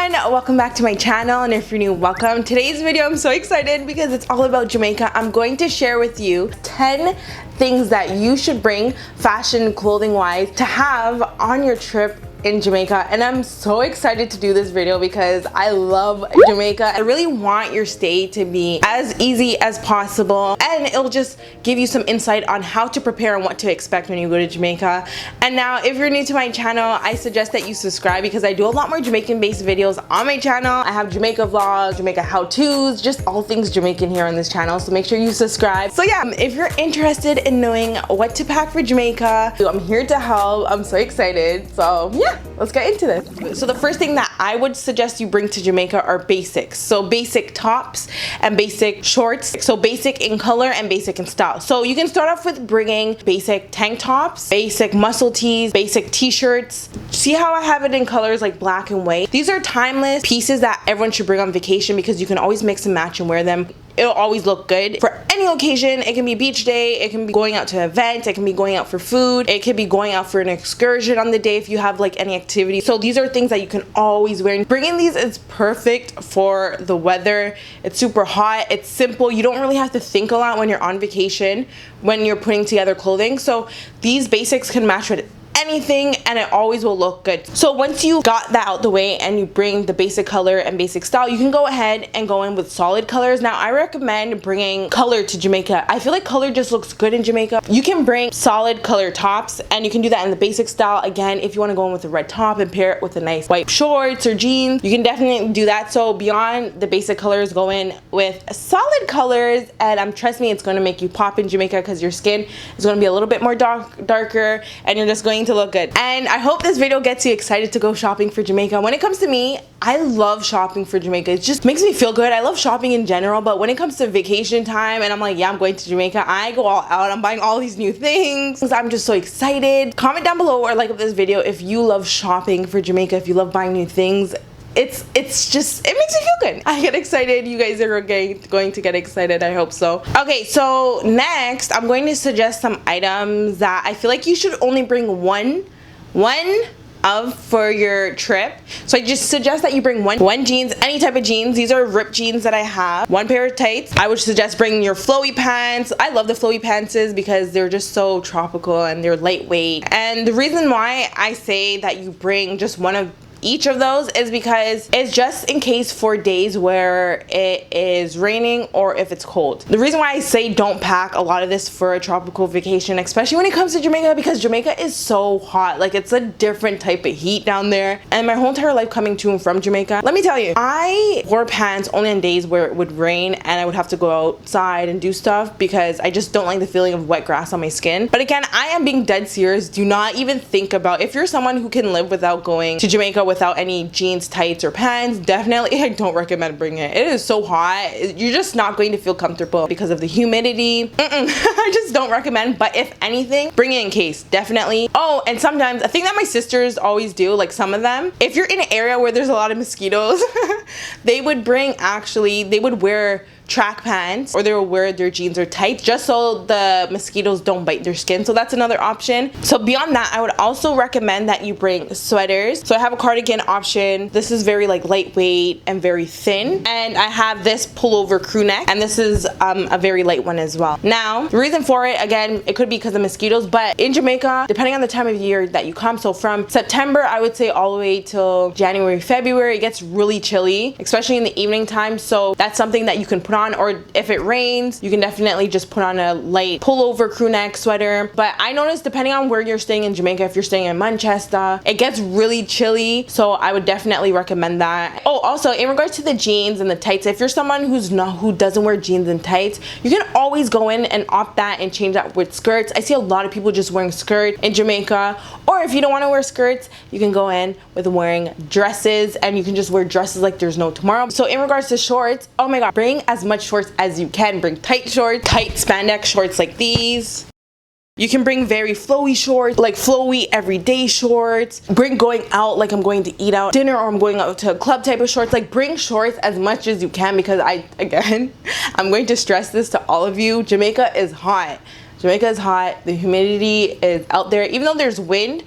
everyone, welcome back to my channel, and if you're new, welcome. Today's video, I'm so excited because it's all about Jamaica. I'm going to share with you 10 things that you should bring fashion clothing wise to have on your trip in Jamaica. And I'm so excited to do this video because I love Jamaica. I really want your stay to be as easy as possible, and it'll just give you some insight on how to prepare and what to expect when you go to Jamaica. And now, if you're new to my channel, I suggest that you subscribe because I do a lot more Jamaican based videos on my channel. I have Jamaica vlogs, Jamaica how-tos, just all things Jamaican here on this channel, so make sure you subscribe. So yeah, if you're interested in knowing what to pack for Jamaica, I'm here to help. I'm so excited. So yeah, let's get into this. So the first thing that I would suggest you bring to Jamaica are basics. So basic tops and basic shorts. So basic in color and basic in style. So you can start off with bringing basic tank tops, basic muscle tees, basic t-shirts. See how I have it in colors like black and white? These are timeless pieces that everyone should bring on vacation because you can always mix and match and wear them. It'll always look good for any occasion. It can be beach day, it can be going out to an event, it can be going out for food, it could be going out for an excursion on the day if you have like any activity. So these are things that you can always wear. And bringing these is perfect for the weather. It's super hot, it's simple. You don't really have to think a lot when you're on vacation, when you're putting together clothing. So these basics can match with anything and it always will look good. So once you got that out the way and you bring the basic color and basic style, you can go ahead and go in with solid colors. Now I recommend bringing color to Jamaica. I feel like color just looks good in Jamaica. You can bring solid color tops and you can do that in the basic style. Again, if you want to go in with a red top and pair it with a nice white shorts or jeans, you can definitely do that. So beyond the basic colors, go in with solid colors, and trust me, it's going to make you pop in Jamaica because your skin is going to be a little bit more darker and you're just going to look good. And I hope this video gets you excited to go shopping for Jamaica. When it comes to me, I love shopping for Jamaica. It just makes me feel good. I love shopping in general, but when it comes to vacation time and I'm like, yeah, I'm going to Jamaica, I go all out. I'm buying all these new things. I'm just so excited. Comment down below or like this video if you love shopping for Jamaica, if you love buying new things. It's just, it makes me feel good. I get excited. You guys are going to get excited. I hope so. Okay, so next I'm going to suggest some items that I feel like you should only bring one of for your trip. So I just suggest that you bring one jeans, any type of jeans. These are ripped jeans that I have. One pair of tights. I would suggest bringing your flowy pants. I love the flowy pants because they're just so tropical and they're lightweight. And the reason why I say that you bring just one of each of those is because it's just in case for days where it is raining or if it's cold. The reason why I say don't pack a lot of this for a tropical vacation, especially when it comes to Jamaica, because Jamaica is so hot. Like, it's a different type of heat down there. And my whole entire life coming to and from Jamaica, let me tell you, I wore pants only on days where it would rain and I would have to go outside and do stuff because I just don't like the feeling of wet grass on my skin. But again, I am being dead serious. Do not even think about, if you're someone who can live without going to Jamaica without any jeans, tights, or pants, definitely I don't recommend bringing it. It is so hot. You're just not going to feel comfortable because of the humidity. I just don't recommend. But if anything, bring it in case, definitely. Oh, and sometimes a thing that my sisters always do, like some of them, if you're in an area where there's a lot of mosquitoes, they would wear track pants or they will wear their jeans or tights just so the mosquitoes don't bite their skin. So that's another option. So beyond that, I would also recommend that you bring sweaters. So I have a cardigan option. This is very like lightweight and very thin, and I have this pullover crew neck, and this is a very light one as well. Now the reason for it, again, it could be because of mosquitoes, but in Jamaica, depending on the time of year that you come, so from September I would say all the way till January, February, it gets really chilly, especially in the evening time. So that's something that you can put on, or if it rains, you can definitely just put on a light pullover crew neck sweater. But I noticed depending on where you're staying in Jamaica, if you're staying in Manchester, it gets really chilly, so I would definitely recommend that. Oh, also in regards to the jeans and the tights, if you're someone who doesn't wear jeans and tights, you can always go in and opt that and change that with skirts. I see a lot of people just wearing skirt in Jamaica, or if you don't want to wear skirts, you can go in with wearing dresses, and you can just wear dresses like there's no tomorrow. So in regards to shorts, oh my god, bring as much shorts as you can. Bring tight shorts, tight spandex shorts like these. You can bring very flowy shorts, like flowy everyday shorts. Bring going out, like I'm going to eat out dinner or I'm going out to a club type of shorts. Like bring shorts as much as you can because I'm going to stress this to all of you. Jamaica is hot. Jamaica is hot. The humidity is out there. Even though there's wind,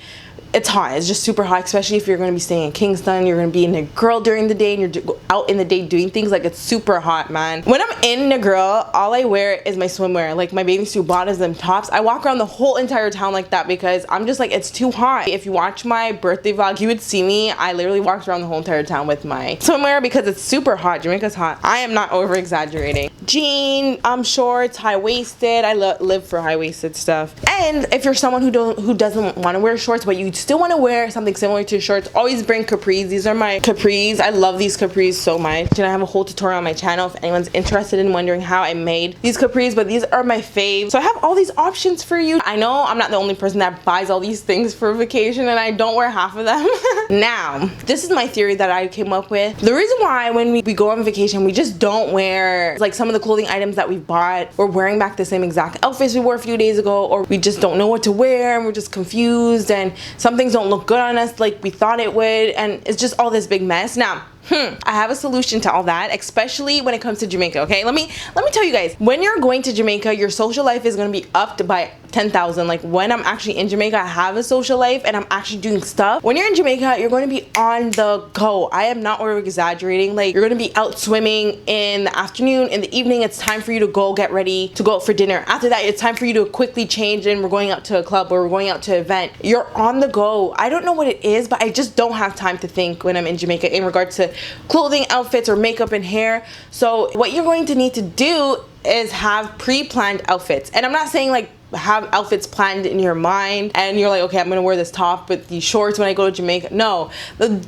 it's hot. It's just super hot, especially if you're going to be staying in Kingston. You're going to be in Negril during the day and you're out in the day doing things. Like, it's super hot, man. When I'm in Negril, all I wear is my swimwear, like my bathing suit bottoms and tops. I walk around the whole entire town like that because I'm just like, it's too hot. If you watch my birthday vlog, you would see me. I literally walked around the whole entire town with my swimwear because it's super hot. Jamaica's hot. I am not over exaggerating. Jean, shorts, high-waisted. I live for high-waisted stuff. And if you're someone who doesn't want to wear shorts, but you still want to wear something similar to shorts, always bring capris. These are my capris. I love these capris so much. And I have a whole tutorial on my channel if anyone's interested in wondering how I made these capris, but these are my fave. So I have all these options for you. I know I'm not the only person that buys all these things for vacation, and I don't wear half of them. Now, this is my theory that I came up with. The reason why when we go on vacation, we just don't wear like some of the clothing items that we've bought. We're wearing back the same exact outfits we wore a few days ago, or we just don't know what to wear and we're just confused, and some things don't look good on us like we thought it would, and it's just all this big mess. Now, I have a solution to all that, especially when it comes to Jamaica, okay? Let me tell you guys, when you're going to Jamaica, your social life is going to be upped by 10,000. Like, when I'm actually in Jamaica, I have a social life and I'm actually doing stuff. When you're in Jamaica, you're going to be on the go. I am not over exaggerating. Like, you're going to be out swimming in the afternoon. In the evening, it's time for you to go get ready to go out for dinner. After that, it's time for you to quickly change and we're going out to a club or we're going out to an event. You're on the go. I don't know what it is, but I just don't have time to think when I'm in Jamaica in regards to clothing, outfits, or makeup and hair. So what you're going to need to do is have pre-planned outfits. And I'm not saying like have outfits planned in your mind and you're like, okay, I'm gonna wear this top with these shorts when I go to Jamaica. No, the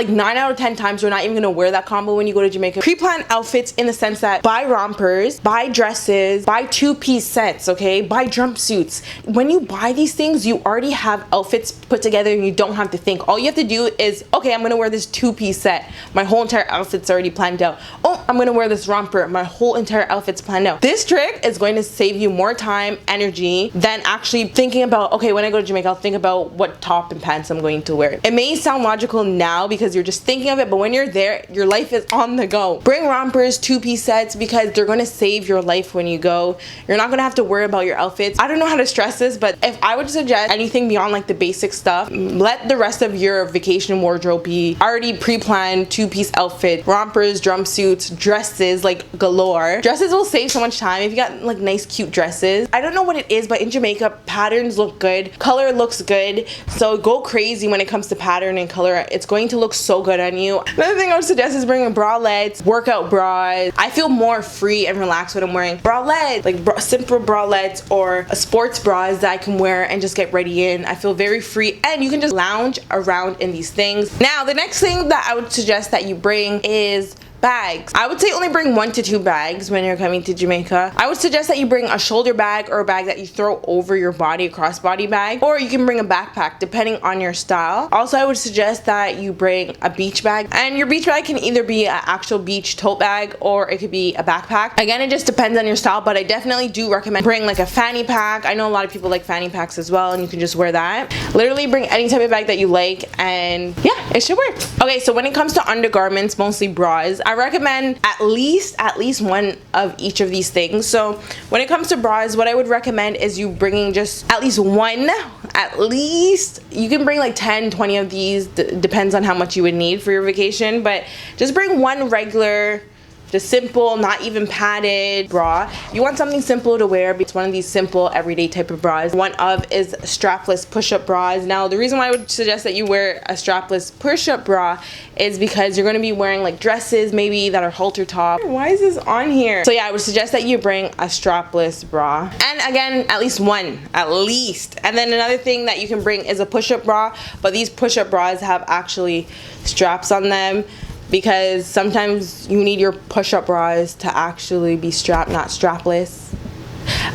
9 out of 10 times you're not even gonna wear that combo when you go to Jamaica. Pre-planned outfits in the sense that buy rompers, buy dresses, buy two-piece sets, okay, buy jumpsuits. When you buy these things, you already have outfits put together and you don't have to think. All you have to do is, okay, I'm gonna wear this two-piece set. My whole entire outfit's already planned out. Oh, I'm gonna wear this romper. My whole entire outfit's planned out. This trick is going to save you more time, energy, than actually thinking about, okay, when I go to Jamaica, I'll think about what top and pants I'm going to wear. It may sound logical now because you're just thinking of it, but when you're there, your life is on the go. Bring rompers, two-piece sets, because they're going to save your life when you go. You're not going to have to worry about your outfits. I don't know how to stress this, but if I would suggest anything beyond like the basic stuff, let the rest of your vacation wardrobe be already pre-planned two-piece outfit, rompers, jumpsuits, dresses, like galore. Dresses will save so much time if you got like nice cute dresses. I don't know what it is, but in Jamaica, patterns look good, color looks good, so go crazy when it comes to pattern and color. It's going to look so good on you. Another thing I would suggest is bringing bralettes, workout bras. I feel more free and relaxed when I'm wearing bralettes, like simple bralettes or sports bras that I can wear and just get ready in. I feel very free and you can just lounge around in these things. Now, the next thing that I would suggest that you bring is bags. I would say only bring 1 to 2 bags when you're coming to Jamaica. I would suggest that you bring a shoulder bag or a bag that you throw over your body, a crossbody bag, or you can bring a backpack depending on your style. Also, I would suggest that you bring a beach bag, and your beach bag can either be an actual beach tote bag or it could be a backpack. Again, it just depends on your style, but I definitely do recommend bring like a fanny pack. I know a lot of people like fanny packs as well, and you can just wear that. Literally bring any type of bag that you like, and yeah, it should work. Okay, so when it comes to undergarments, mostly bras, I recommend at least one of each of these things. So when it comes to bras, what I would recommend is you bringing just at least one. At least you can bring like 10, 20 of these, depends on how much you would need for your vacation, but just bring one regular, just simple, not even padded bra. You want something simple to wear, but it's one of these simple everyday type of bras. One of is strapless push-up bras. Now, the reason why I would suggest that you wear a strapless push-up bra is because you're going to be wearing like dresses maybe that are halter top. Why is this on here? So yeah, I would suggest that you bring a strapless bra. And again, at least one, at least. And then another thing that you can bring is a push-up bra, but these push-up bras have actually straps on them, because sometimes you need your push-up bras to actually be strapped, not strapless.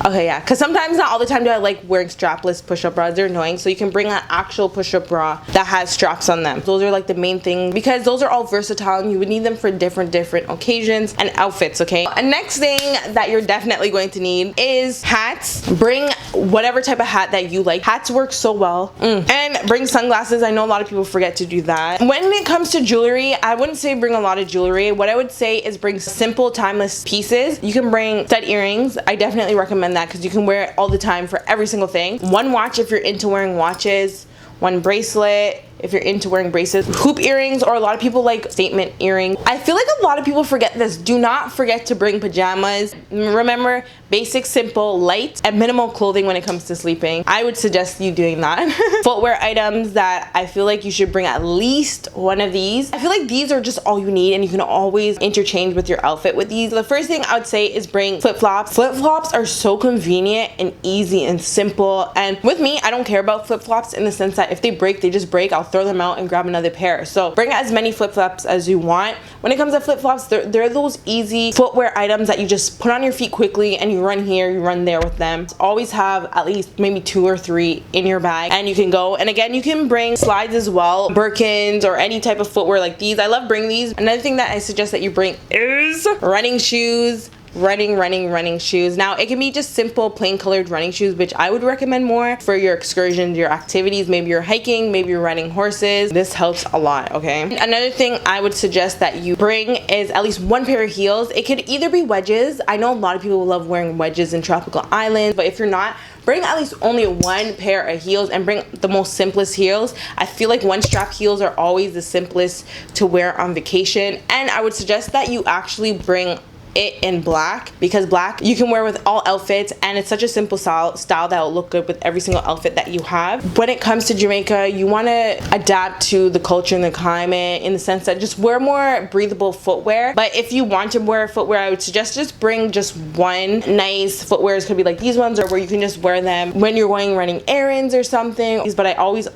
Okay, yeah, because sometimes, not all the time, do I like wearing strapless push-up bras. They're annoying. So you can bring an actual push-up bra that has straps on them. Those are like the main thing, because those are all versatile and you would need them for different occasions and outfits, okay? And next thing that you're definitely going to need is hats. Bring whatever type of hat that you like. Hats work so well. And bring sunglasses. I know a lot of people forget to do that. When it comes to jewelry, I wouldn't say bring a lot of jewelry. What I would say is bring simple, timeless pieces. You can bring stud earrings. I definitely recommend that because you can wear it all the time for every single thing. One watch if you're into wearing watches. one bracelet, if you're into wearing bracelets, hoop earrings, or a lot of people like statement earrings. I feel like a lot of people forget this. Do not forget to bring pajamas. Remember, basic, simple, light, and minimal clothing when it comes to sleeping. I would suggest you doing that. Footwear items that I feel like you should bring at least one of these. I feel like these are just all you need, and you can always interchange with your outfit with these. The first thing I would say is bring flip-flops. Flip-flops are so convenient and easy and simple, and with me, I don't care about flip-flops in the sense that if they break, they just break. I'll throw them out and grab another pair. So bring as many flip-flops as you want. When it comes to flip-flops, they're those easy footwear items that you just put on your feet quickly and you run here, you run there with them. Always have at least maybe 2 or 3 in your bag and you can go. And again, you can bring slides as well, Birkins, or any type of footwear like these. I love bringing these. Another thing that I suggest that you bring is running shoes. Running shoes. Now it can be just simple plain colored running shoes, which I would recommend more for your excursions, your activities. Maybe you're hiking, maybe you're riding horses. This helps a lot. Okay, another thing I would suggest that you bring is at least 1 pair of heels. It could either be wedges. I know a lot of people love wearing wedges in tropical islands, but if you're not, bring at least only 1 pair of heels and bring the most simplest heels. I feel like 1-strap heels are always the simplest to wear on vacation, and I would suggest that you actually bring it in black, because black you can wear with all outfits and it's such a simple style that will look good with every single outfit that you have. When it comes to Jamaica, you want to adapt to the culture and the climate in the sense that just wear more breathable footwear. But if you want to wear footwear, I would suggest just bring just 1 nice footwear. It could be like these ones, or where you can just wear them when you're going running errands or something. But I always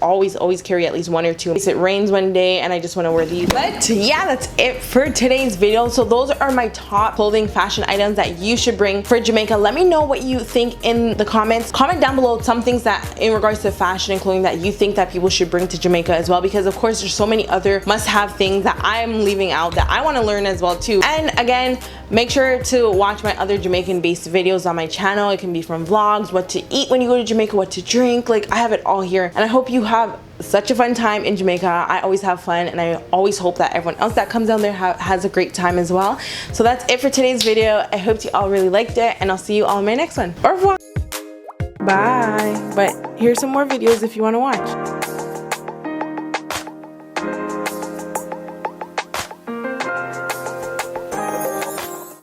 carry at least 1 or 2 in case it rains one day and I just want to wear these. But yeah, that's it for today's video. So those are my top clothing fashion items that you should bring for Jamaica. Let me know what you think in the comments. Comment down below some things that in regards to fashion and clothing that you think that people should bring to Jamaica as well, because of course there's so many other must-have things that I'm leaving out that I want to learn as well too. And again, make sure to watch my other Jamaican based videos on my channel. It can be from vlogs, what to eat when you go to Jamaica, what to drink. Like, I have it all here, and I hope you have such a fun time in Jamaica. I always have fun, and I always hope that everyone else that comes down there has a great time as well. So that's it for today's video. I hope you all really liked it, and I'll see you all in my next one. Au revoir. Bye. But here's some more videos if you want to watch.